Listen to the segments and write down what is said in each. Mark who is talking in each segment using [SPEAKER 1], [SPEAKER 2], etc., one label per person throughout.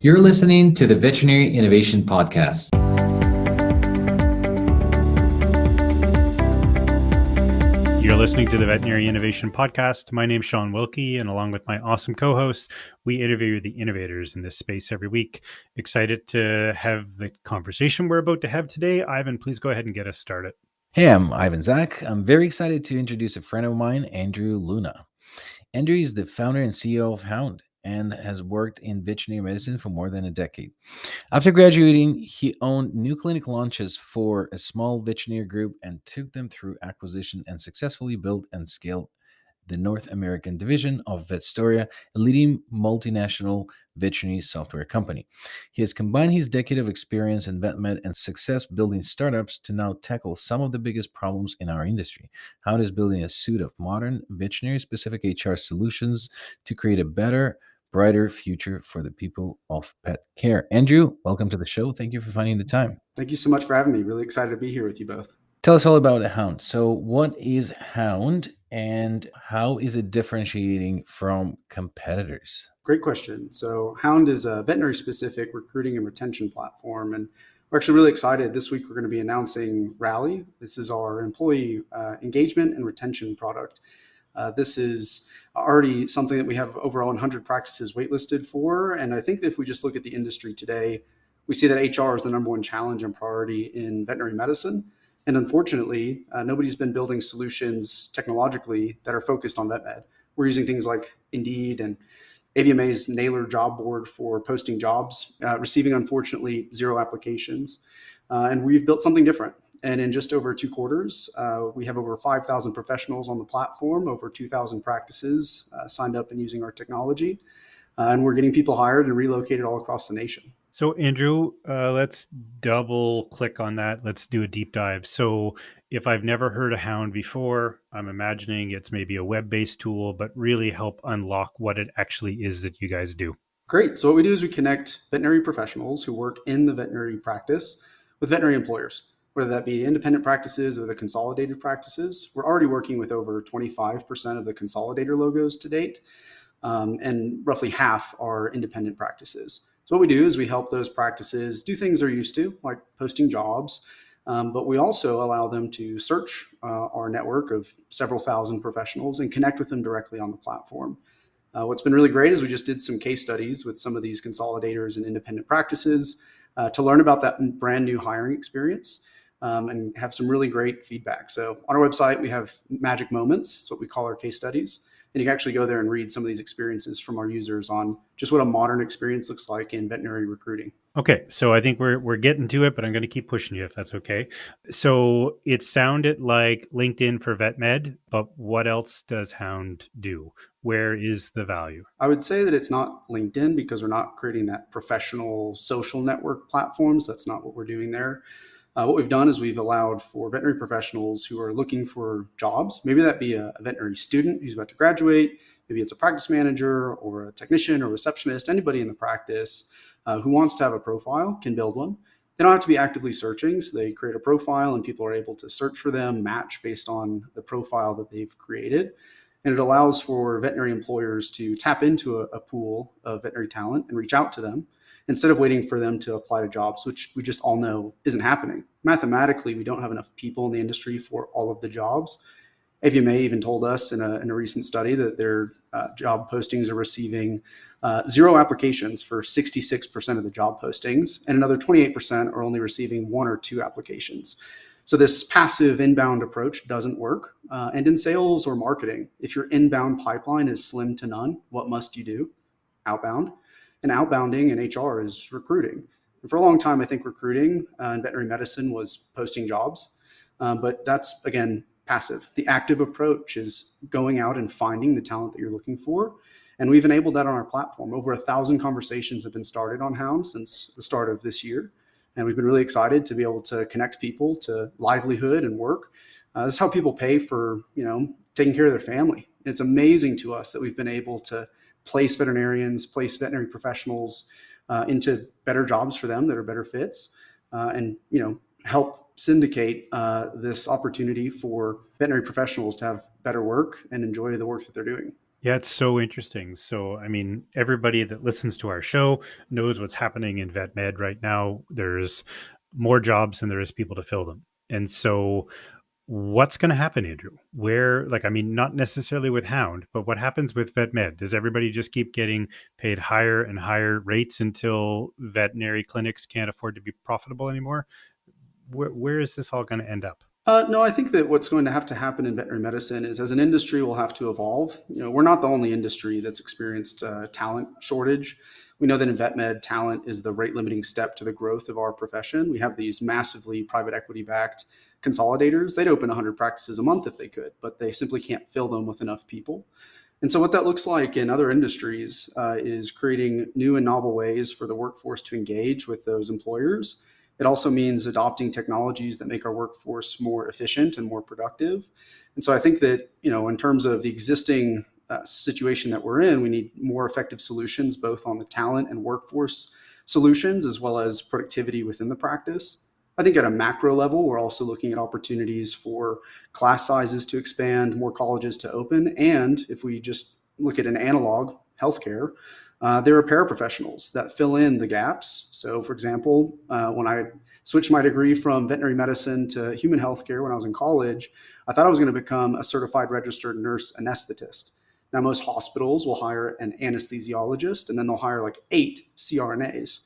[SPEAKER 1] You're listening to the Veterinary Innovation Podcast.
[SPEAKER 2] You're listening to the Veterinary Innovation Podcast. My name's Shawn Wilkie, and along with my awesome co-hosts, we interview the innovators in this space every week. Excited to have the conversation we're about to have today. Ivan, please go ahead and get us started.
[SPEAKER 3] Hey, I'm Ivan Zach. I'm very excited to introduce a friend of mine, Andrew Luna. Andrew is the founder and CEO of Hound and has worked in veterinary medicine for more than a decade. After graduating, he owned new clinic launches for a small veterinary group and took them through acquisition and successfully built and scaled the North American division of Vetstoria, a leading multinational veterinary software company. He has combined his decade of experience in VetMed and success building startups to now tackle some of the biggest problems in our industry. Hound is building a suite of modern veterinary-specific HR solutions to create a better, brighter future for the people of pet care. Andrew, welcome to the show. Thank you for finding the time.
[SPEAKER 4] Thank you so much for having me. Really excited to be here with you both.
[SPEAKER 3] Tell us all about Hound. So, what is Hound and how is it differentiating from competitors?
[SPEAKER 4] Great question. So, Hound is a veterinary specific recruiting and retention platform. And we're actually really excited. This week, we're going to be announcing Rally. This is our employee engagement and retention product. This is already something that we have over 100 practices waitlisted for. And I think that if we just look at the industry today, we see that HR is the number one challenge and priority in veterinary medicine. And unfortunately, nobody's been building solutions technologically that are focused on VetMed. We're using things like Indeed and AVMA's Naylor job board for posting jobs, receiving, unfortunately, 0 applications. And we've built something different. And in just over 2 quarters, we have over 5,000 professionals on the platform, over 2,000 practices signed up and using our technology. And we're getting people hired and relocated all across the nation.
[SPEAKER 2] So, Andrew, let's double click on that. Let's do a deep dive. So, if I've never heard of Hound before, I'm imagining it's maybe a web-based tool, but really help unlock what it actually is that you guys do.
[SPEAKER 4] Great. So what we do is we connect veterinary professionals who work in the veterinary practice with veterinary employers, whether that be independent practices or the consolidated practices. We're already working with over 25% of the consolidator logos to date, and roughly half are independent practices. So what we do is we help those practices do things they're used to, like posting jobs, but we also allow them to search our network of several thousand professionals and connect with them directly on the platform. What's been really great is we just did some case studies with some of these consolidators and independent practices to learn about that brand new hiring experience and have some really great feedback. So on our website, we have magic moments. It's what we call our case studies. And you can actually go there and read some of these experiences from our users on just what a modern experience looks like in veterinary recruiting.
[SPEAKER 2] Okay, so I think we're getting to it, but I'm going to keep pushing you if that's okay. So it sounded like LinkedIn for VetMed, but what else does Hound do? Where is the value?
[SPEAKER 4] I would say that it's not LinkedIn because we're not creating that professional social network platforms. That's not what we're doing there. What we've done is we've allowed for veterinary professionals who are looking for jobs, maybe that be a veterinary student who's about to graduate, maybe it's a practice manager or a technician or receptionist, anybody in the practice who wants to have a profile can build one. They don't have to be actively searching, so they create a profile and people are able to search for them, match based on the profile that they've created. And it allows for veterinary employers to tap into a pool of veterinary talent and reach out to them instead of waiting for them to apply to jobs, which we just all know isn't happening. Mathematically, we don't have enough people in the industry for all of the jobs. AVMA even told us in a recent study that their job postings are receiving 0 applications for 66% of the job postings, and another 28% are only receiving 1 or 2 applications. So this passive inbound approach doesn't work. And in sales or marketing, if your inbound pipeline is slim to none, what must you do? Outbound. And outbounding in HR is recruiting. And for a long time, I think recruiting in veterinary medicine was posting jobs. But that's, again, passive. The active approach is going out and finding the talent that you're looking for. And we've enabled that on our platform. Over 1,000 conversations have been started on Hound since the start of this year. And we've been really excited to be able to connect people to livelihood and work. This is how people pay for, taking care of their family. It's amazing to us that we've been able to place veterinarians, place veterinary professionals into better jobs for them that are better fits, and help syndicate this opportunity for veterinary professionals to have better work and enjoy the work that they're doing.
[SPEAKER 2] Yeah, it's so interesting. So, I mean, everybody that listens to our show knows what's happening in vet med right now. There's more jobs than there is people to fill them. And so, what's going to happen, Andrew? Where, like, I mean, not necessarily with Hound, but what happens with vet med? Does everybody just keep getting paid higher and higher rates until veterinary clinics can't afford to be profitable anymore? Where is this all going to end up?
[SPEAKER 4] No, I think that what's going to have to happen in veterinary medicine is, as an industry, we'll have to evolve. We're not the only industry that's experienced talent shortage. We know that in vet med, talent is the rate limiting step to the growth of our profession. We have these massively private equity backed consolidators. They'd open 100 practices a month if they could, but they simply can't fill them with enough people. And so, what that looks like in other industries is creating new and novel ways for the workforce to engage with those employers. It also means adopting technologies that make our workforce more efficient and more productive. And so, I think that, in terms of the existing situation that we're in, we need more effective solutions, both on the talent and workforce solutions, as well as productivity within the practice. I think at a macro level, we're also looking at opportunities for class sizes to expand, more colleges to open. And if we just look at an analog, healthcare, there are paraprofessionals that fill in the gaps. So, for example, when I switched my degree from veterinary medicine to human healthcare when I was in college, I thought I was going to become a certified registered nurse anesthetist. Now, most hospitals will hire an anesthesiologist, and then they'll hire like 8 CRNAs.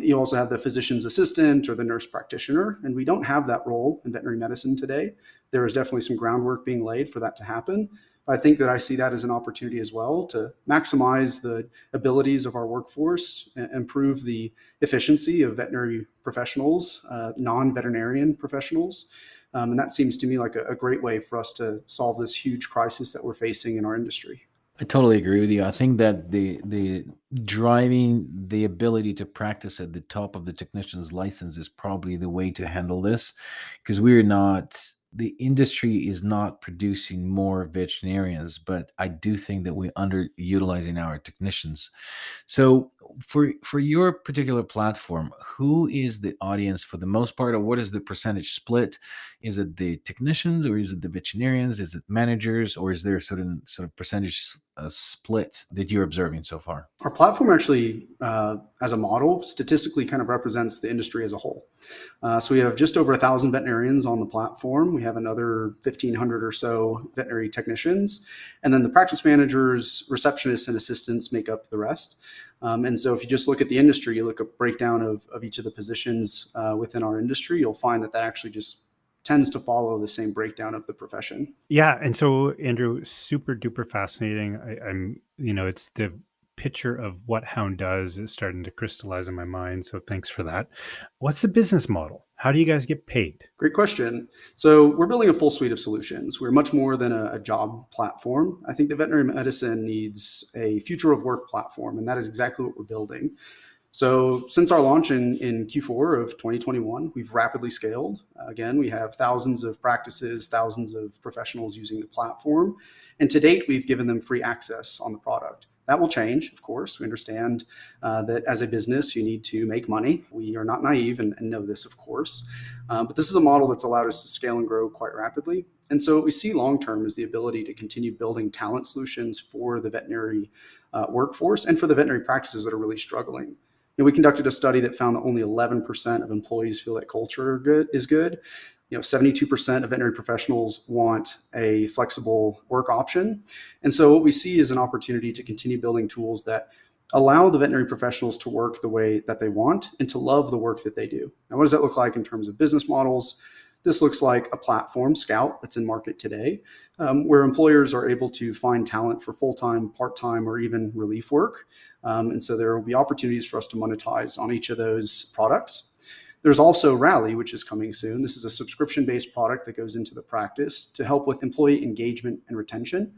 [SPEAKER 4] You also have the physician's assistant or the nurse practitioner, and we don't have that role in veterinary medicine today. There is definitely some groundwork being laid for that to happen. I think that I see that as an opportunity as well to maximize the abilities of our workforce, improve the efficiency of veterinary professionals, non-veterinarian professionals. And that seems to me like a great way for us to solve this huge crisis that we're facing in our industry.
[SPEAKER 3] I totally agree with you. I think that the driving the ability to practice at the top of the technician's license is probably the way to handle this, because the industry is not producing more veterinarians, but I do think that we're underutilizing our technicians. So for your particular platform, who is the audience for the most part, or what is the percentage split? Is it the technicians, or is it the veterinarians? Is it managers, or is there a certain sort of percentage split that you're observing so far?
[SPEAKER 4] Our platform actually, as a model, statistically kind of represents the industry as a whole. So we have just over 1,000 veterinarians on the platform. We have another 1,500 or so veterinary technicians. And then the practice managers, receptionists, and assistants make up the rest. And so if you just look at the industry, you look at a breakdown of each of the positions within our industry, you'll find that actually just tends to follow the same breakdown of the profession.
[SPEAKER 2] Yeah. And so, Andrew, super duper fascinating. It's the picture of what Hound does is starting to crystallize in my mind. So thanks for that. What's the business model? How do you guys get paid?
[SPEAKER 4] Great question. So we're building a full suite of solutions. We're much more than a job platform. I think that veterinary medicine needs a future of work platform, and that is exactly what we're building. So since our launch in Q4 of 2021, we've rapidly scaled. Again, we have thousands of practices, thousands of professionals using the platform. And to date, we've given them free access on the product. That will change, of course. We understand that as a business, you need to make money. We are not naive and know this, of course. But this is a model that's allowed us to scale and grow quite rapidly. And so what we see long-term is the ability to continue building talent solutions for the veterinary workforce and for the veterinary practices that are really struggling. We conducted a study that found that only 11% of employees feel that culture is good. 72% of veterinary professionals want a flexible work option. And so what we see is an opportunity to continue building tools that allow the veterinary professionals to work the way that they want and to love the work that they do. Now, what does that look like in terms of business models? This looks like a platform, Scout, that's in market today, where employers are able to find talent for full-time, part-time, or even relief work. And so there will be opportunities for us to monetize on each of those products. There's also Rally, which is coming soon. This is a subscription-based product that goes into the practice to help with employee engagement and retention.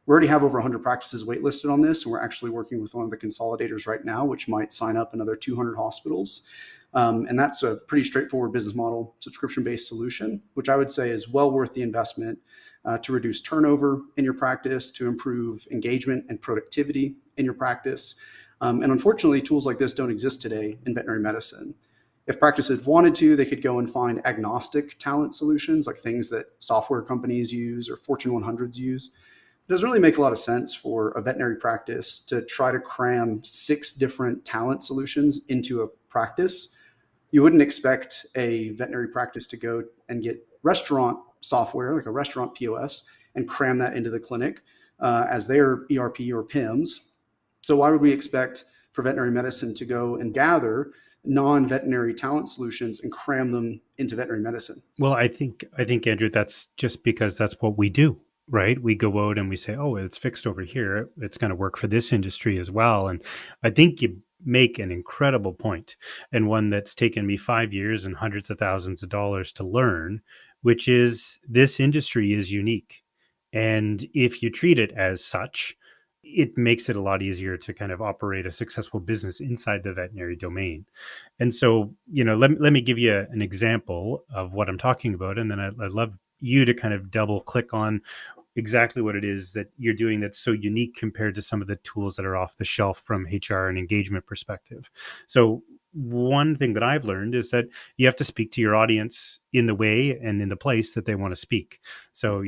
[SPEAKER 4] We already have over 100 practices waitlisted on this, and we're actually working with one of the consolidators right now, which might sign up another 200 hospitals. And that's a pretty straightforward business model, subscription-based solution, which I would say is well worth the investment to reduce turnover in your practice, to improve engagement and productivity in your practice. And unfortunately, tools like this don't exist today in veterinary medicine. If practices wanted to, they could go and find agnostic talent solutions, like things that software companies use or Fortune 100s use. it doesn't really make a lot of sense for a veterinary practice to try to cram 6 different talent solutions into a practice. You wouldn't expect a veterinary practice to go and get restaurant software, like a restaurant POS, and cram that into the clinic as their ERP or PIMS. So why would we expect for veterinary medicine to go and gather non-veterinary talent solutions and cram them into veterinary medicine?
[SPEAKER 2] Well, I think Andrew, that's just because that's what we do, right? We go out and we say, "Oh, it's fixed over here. It's going to work for this industry as well." And I think you make an incredible point, and one that's taken me 5 years and hundreds of thousands of dollars to learn, which is this industry is unique. And if you treat it as such, it makes it a lot easier to kind of operate a successful business inside the veterinary domain. And so, let me give you an example of what I'm talking about. And then I'd love you to kind of double click on exactly what it is that you're doing that's so unique compared to some of the tools that are off the shelf from HR and engagement perspective. So one thing that I've learned is that you have to speak to your audience in the way and in the place that they want to speak. So,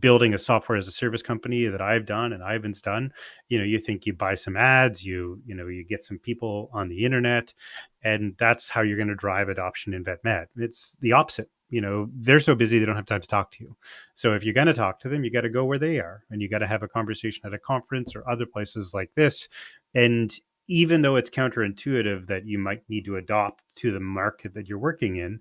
[SPEAKER 2] building a software as a service company that I've done and Ivan's done, you think you buy some ads, you get some people on the internet, and that's how you're going to drive adoption in vet med. It's the opposite. They're so busy, they don't have time to talk to you. So if you're going to talk to them, you got to go where they are, and you got to have a conversation at a conference or other places like this. And even though it's counterintuitive that you might need to adopt to the market that you're working in,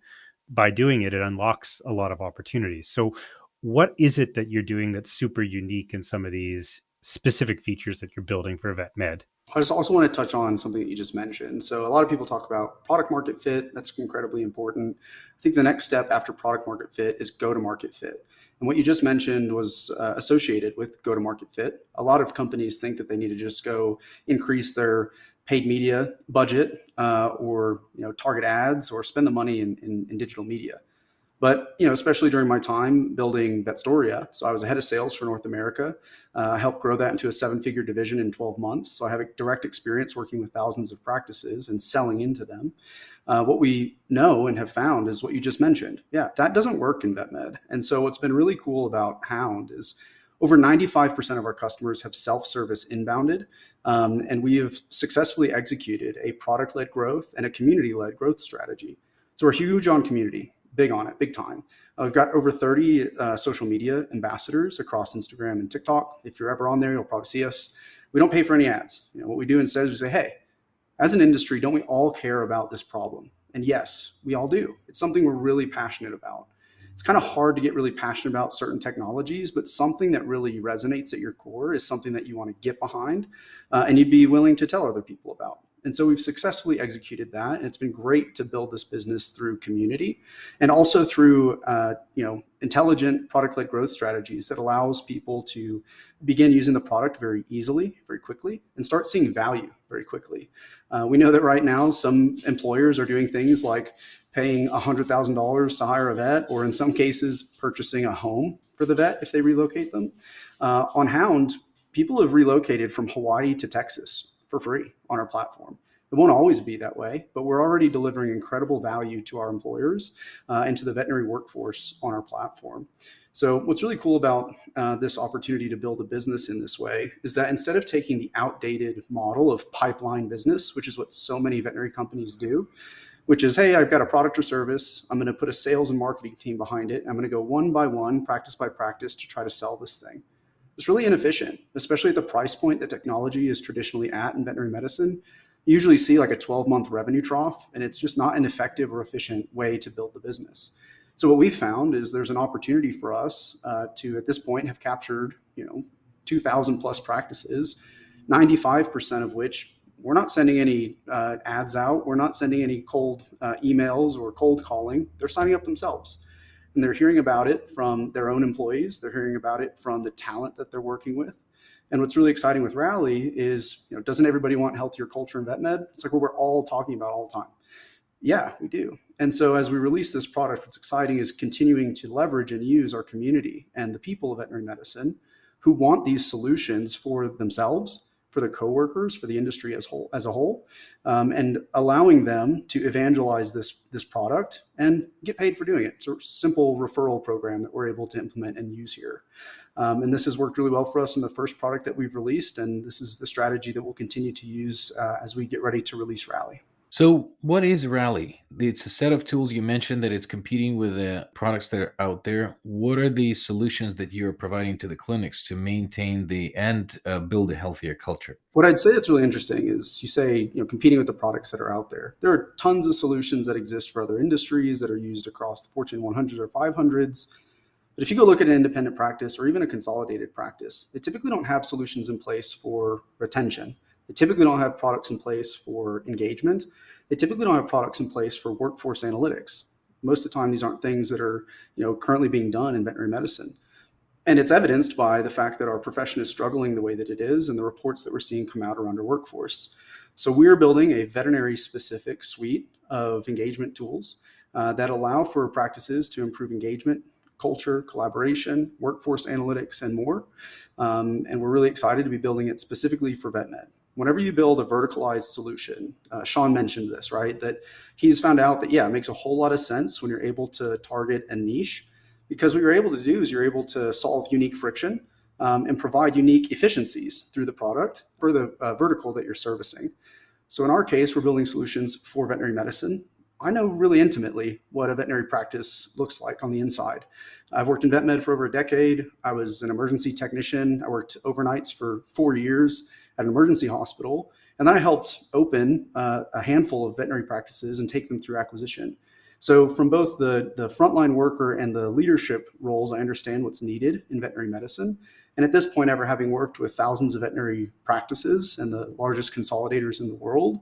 [SPEAKER 2] by doing it, it unlocks a lot of opportunities. So what is it that you're doing that's super unique in some of these specific features that you're building for vet med?
[SPEAKER 4] I just also want to touch on something that you just mentioned. So a lot of people talk about product market fit. That's incredibly important. I think the next step after product market fit is go to market fit. And what you just mentioned was associated with go to market fit. A lot of companies think that they need to just go increase their paid media budget or target ads or spend the money in digital media. But, especially during my time building Vetstoria, so I was a head of sales for North America. I helped grow that into a 7-figure division in 12 months. So I have a direct experience working with thousands of practices and selling into them. What we know and have found is what you just mentioned. Yeah, that doesn't work in vet med. And so what's been really cool about Hound is over 95% of our customers have self-service inbounded. And we have successfully executed a product-led growth and a community-led growth strategy. So we're huge on community. Big on it, big time. We've got over 30 social media ambassadors across Instagram and TikTok. If you're ever on there, you'll probably see us. We don't pay for any ads. What we do instead is we say, hey, as an industry, don't we all care about this problem? And yes, we all do. It's something we're really passionate about. It's kind of hard to get really passionate about certain technologies, but something that really resonates at your core is something that you want to get behind and you'd be willing to tell other people about. And so we've successfully executed that. And it's been great to build this business through community and also through, intelligent product-led growth strategies that allows people to begin using the product very easily, very quickly, and start seeing value very quickly. We know that right now, some employers are doing things like paying $100,000 to hire a vet, or in some cases, purchasing a home for the vet if they relocate them. On Hound, people have relocated from Hawaii to Texas for free on our platform. It won't always be that way, but we're already delivering incredible value to our employers and to the veterinary workforce on our platform. So what's really cool about this opportunity to build a business in this way is that instead of taking the outdated model of pipeline business, which is what so many veterinary companies do, which is, hey, I've got a product or service, I'm going to put a sales and marketing team behind it, I'm going to go one by one, practice by practice to try to sell this thing. It's really inefficient, especially at the price point that technology is traditionally at in veterinary medicine. You usually see like a 12-month revenue trough, and it's just not an effective or efficient way to build the business. So what we found is there's an opportunity for us to, at this point, have captured 2,000 plus practices, 95% of which we're not sending any ads out. We're not sending any cold emails or cold calling. They're signing up themselves. And they're hearing about it from their own employees. They're hearing about it from the talent that they're working with. And what's really exciting with Rally is, doesn't everybody want healthier culture in vet med? It's like what we're all talking about all the time. Yeah, we do. And so as we release this product, what's exciting is continuing to leverage and use our community and the people of veterinary medicine who want these solutions for themselves, for their coworkers, for the industry as a whole, and allowing them to evangelize this product and get paid for doing it. So simple referral program that we're able to implement and use here. And this has worked really well for us in the first product that we've released. And this is the strategy that we'll continue to use as we get ready to release Rally.
[SPEAKER 3] So what is Rally? It's a set of tools. You mentioned that it's competing with the products that are out there. What are the solutions that you're providing to the clinics to maintain and build a healthier culture?
[SPEAKER 4] What I'd say that's really interesting is you say, competing with the products that are out there. There are tons of solutions that exist for other industries that are used across the Fortune 100 or 500s. But if you go look at an independent practice or even a consolidated practice, they typically don't have solutions in place for retention. They typically don't have products in place for engagement. They typically don't have products in place for workforce analytics. Most of the time, these aren't things that are currently being done in veterinary medicine. And it's evidenced by the fact that our profession is struggling the way that it is and the reports that we're seeing come out around our workforce. So we're building a veterinary-specific suite of engagement tools that allow for practices to improve engagement, culture, collaboration, workforce analytics, and more. And we're really excited to be building it specifically for VetNet. Whenever you build a verticalized solution, Shawn mentioned this, right? That he's found out that, it makes a whole lot of sense when you're able to target a niche, because what you're able to do is you're able to solve unique friction and provide unique efficiencies through the product for the vertical that you're servicing. So in our case, we're building solutions for veterinary medicine. I know really intimately what a veterinary practice looks like on the inside. I've worked in vet med for over a decade. I was an emergency technician. I worked overnights for 4 years at an emergency hospital. And then I helped open a handful of veterinary practices and take them through acquisition. So from both the frontline worker and the leadership roles, I understand what's needed in veterinary medicine. And at this point, ever having worked with thousands of veterinary practices and the largest consolidators in the world,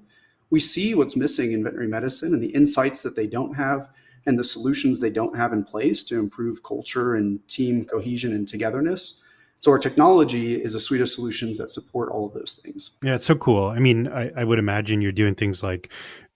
[SPEAKER 4] we see what's missing in veterinary medicine and the insights that they don't have and the solutions they don't have in place to improve culture and team cohesion and togetherness. So our technology is a suite of solutions that support all of those things.
[SPEAKER 2] Yeah, it's so cool. I mean, I would imagine you're doing things like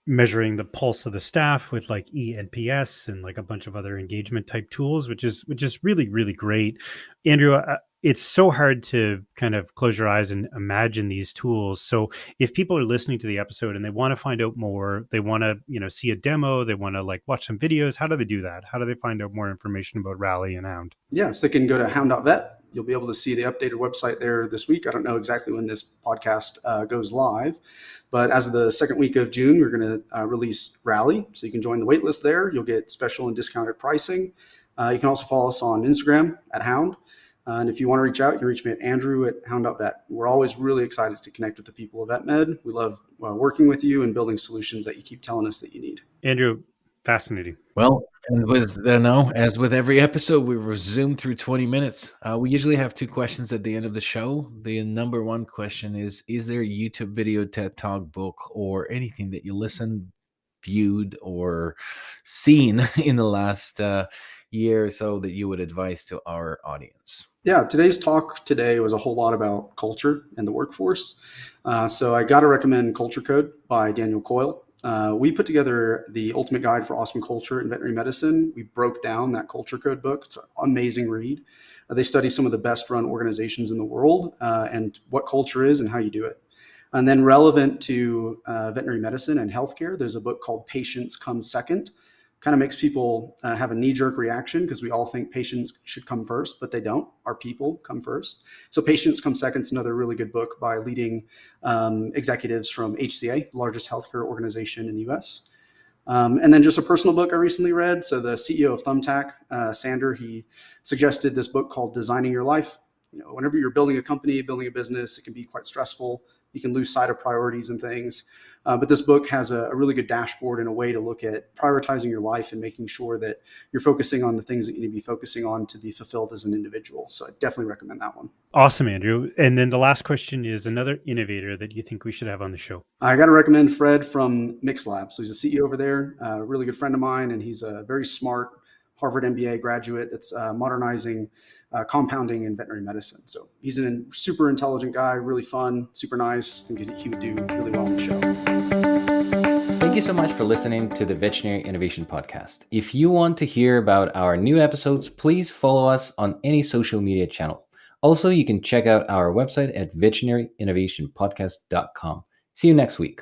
[SPEAKER 2] measuring the pulse of the staff with like ENPS and like a bunch of other engagement type tools, which is really, really great. Andrew, it's so hard to kind of close your eyes and imagine these tools. So if people are listening to the episode and they want to find out more, they want to, see a demo, they want to like watch some videos, how do they do that? How do they find out more information about Rally and Hound?
[SPEAKER 4] Yes, they can go to hound.vet. You'll be able to see the updated website there this week. I don't know exactly when this podcast goes live, but as of the second week of June, we're going to release Rally. So you can join the waitlist there. You'll get special and discounted pricing. You can also follow us on Instagram at Hound. And if you want to reach out, you can reach me at Andrew at hound.vet. We're always really excited to connect with the people of VetMed. We love working with you and building solutions that you keep telling us that you need.
[SPEAKER 2] Andrew, fascinating.
[SPEAKER 3] Well, and as with every episode, we resume through 20 minutes. We usually have 2 questions at the end of the show. The number 1 question is there a YouTube video, TED Talk, book, or anything that you listened, viewed, or seen in the last year or so that you would advise to our audience?
[SPEAKER 4] Yeah, today's talk was a whole lot about culture and the workforce. So I got to recommend Culture Code by Daniel Coyle. We put together the ultimate guide for awesome culture in veterinary medicine. We broke down that Culture Code book. It's an amazing read. They study some of the best run organizations in the world and what culture is and how you do it. And then relevant to veterinary medicine and healthcare, there's a book called Patients Come Second. Kind of makes people have a knee-jerk reaction because we all think patients should come first, but they don't. Our people come first. So Patients Come Second is another really good book by leading executives from HCA, the largest healthcare organization in the US. And then just a personal book I recently read. So the CEO of Thumbtack, Sander, he suggested this book called Designing Your Life. Whenever you're building a company, building a business, it can be quite stressful. You can lose sight of priorities and things. But this book has a really good dashboard and a way to look at prioritizing your life and making sure that you're focusing on the things that you need to be focusing on to be fulfilled as an individual. So I definitely recommend that one.
[SPEAKER 2] Awesome, Andrew. And then the last question is another innovator that you think we should have on the show.
[SPEAKER 4] I got to recommend Fred from MixLab. So he's a CEO over there, a really good friend of mine, and he's a very smart Harvard MBA graduate that's modernizing compounding in veterinary medicine. So he's a super intelligent guy, really fun, super nice. I think he would do really well on the show.
[SPEAKER 1] Thank you so much for listening to the Veterinary Innovation Podcast. If you want to hear about our new episodes, please follow us on any social media channel. Also, you can check out our website at veterinaryiinnovationpodcast.com. See you next week.